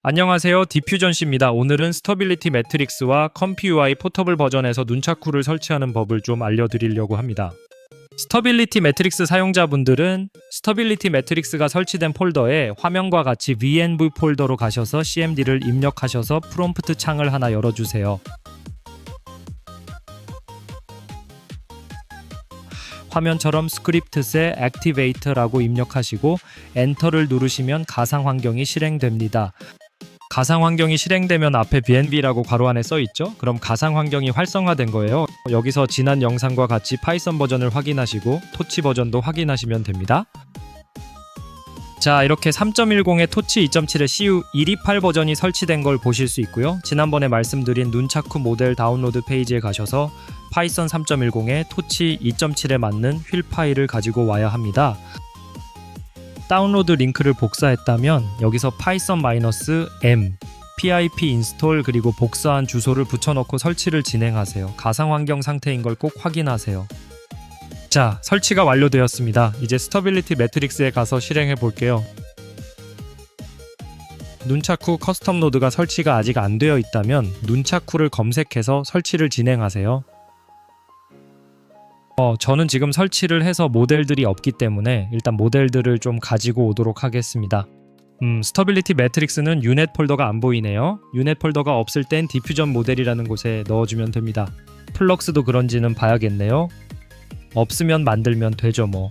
안녕하세요. 디퓨전씨입니다. 오늘은 스터빌리티 매트릭스와 컴퓨UI 포터블 버전에서 눈차쿠를 설치하는 법을 좀 알려드리려고 합니다. 스터빌리티 매트릭스 사용자분들은 스터빌리티 매트릭스가 설치된 폴더에 화면과 같이 VNV 폴더로 가셔서 CMD를 입력하셔서 프롬프트 창을 하나 열어주세요. 화면처럼 스크립트셋 액티베이터라고 입력하시고 엔터를 누르시면 가상 환경이 실행됩니다. 가상 환경이 실행되면 앞에 BNB라고 괄호 안에 써있죠? 그럼 가상 환경이 활성화된 거예요. 여기서 지난 영상과 같이 파이썬 버전을 확인하시고 토치 버전도 확인하시면 됩니다. 자, 이렇게 3.10에 토치 2.7에 CU128 버전이 설치된 걸 보실 수 있고요. 지난번에 말씀드린 눈차쿠 모델 다운로드 페이지에 가셔서 파이썬 3.10에 토치 2.7에 맞는 휠 파일을 가지고 와야 합니다. 다운로드 링크를 복사했다면 여기서 python-m pip install 그리고 복사한 주소를 붙여넣고 설치를 진행하세요. 가상 환경 상태인 걸 꼭 확인하세요. 자, 설치가 완료되었습니다. 이제 스터빌리티 매트릭스에 가서 실행해 볼게요. 눈차쿠 커스텀 노드가 설치가 아직 안 되어 있다면 눈차쿠를 검색해서 설치를 진행하세요. 저는 지금 설치를 해서 모델들이 없기 때문에 일단 모델들을 좀 가지고 오도록 하겠습니다. 스터빌리티 매트릭스는 유넷 폴더가 안 보이네요. 유넷 폴더가 없을 땐 디퓨전 모델이라는 곳에 넣어주면 됩니다. 플럭스도 그런지는 봐야겠네요. 없으면 만들면 되죠 뭐.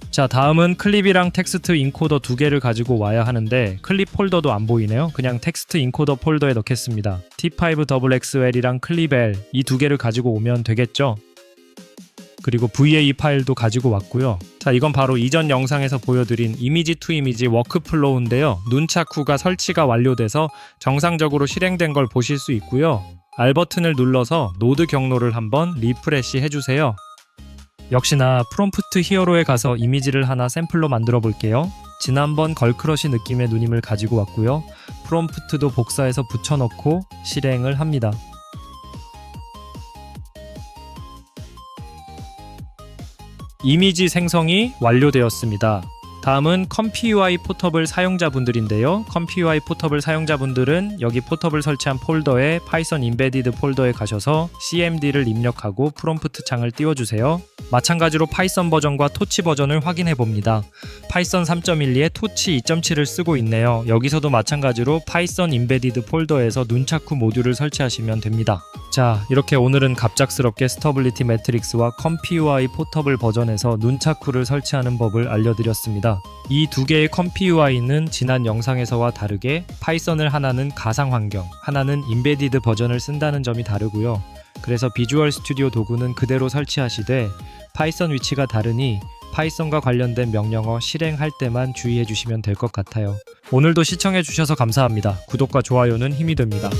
자, 다음은 클립이랑 텍스트 인코더 두 개를 가지고 와야 하는데 클립 폴더도 안 보이네요. 그냥 텍스트 인코더 폴더에 넣겠습니다. T5XXL이랑 클립L 이 두 개를 가지고 오면 되겠죠? 그리고 VA 파일도 가지고 왔고요. 자, 이건 바로 이전 영상에서 보여드린 이미지 투 이미지 워크플로우인데요. 눈차쿠가 설치가 완료돼서 정상적으로 실행된 걸 보실 수 있고요. R 버튼을 눌러서 노드 경로를 한번 리프레시 해주세요. 역시나 프롬프트 히어로에 가서 이미지를 하나 샘플로 만들어 볼게요. 지난번 걸크러쉬 느낌의 누님을 가지고 왔고요. 프롬프트도 복사해서 붙여넣고 실행을 합니다. 이미지 생성이 완료되었습니다. 다음은 컴퓨UI 포터블 사용자분들인데요. 컴퓨UI 포터블 사용자분들은 여기 포터블 설치한 폴더에 파이썬 임베디드 폴더에 가셔서 CMD를 입력하고 프롬프트 창을 띄워주세요. 마찬가지로 파이썬 버전과 토치 버전을 확인해 봅니다. 파이썬 3.12에 토치 2.7을 쓰고 있네요. 여기서도 마찬가지로 파이썬 임베디드 폴더에서 눈차쿠 모듈을 설치하시면 됩니다. 자, 이렇게 오늘은 갑작스럽게 스터빌리티 매트릭스와 컴퓨UI 포터블 버전에서 눈차쿠를 설치하는 법을 알려드렸습니다. 이 두 개의 컴퓨UI는 지난 영상에서와 다르게 파이썬을 하나는 가상 환경, 하나는 임베디드 버전을 쓴다는 점이 다르고요. 그래서 비주얼 스튜디오 도구는 그대로 설치하시되 파이썬 위치가 다르니 파이썬과 관련된 명령어 실행할 때만 주의해 주시면 될 것 같아요. 오늘도 시청해 주셔서 감사합니다. 구독과 좋아요는 힘이 됩니다.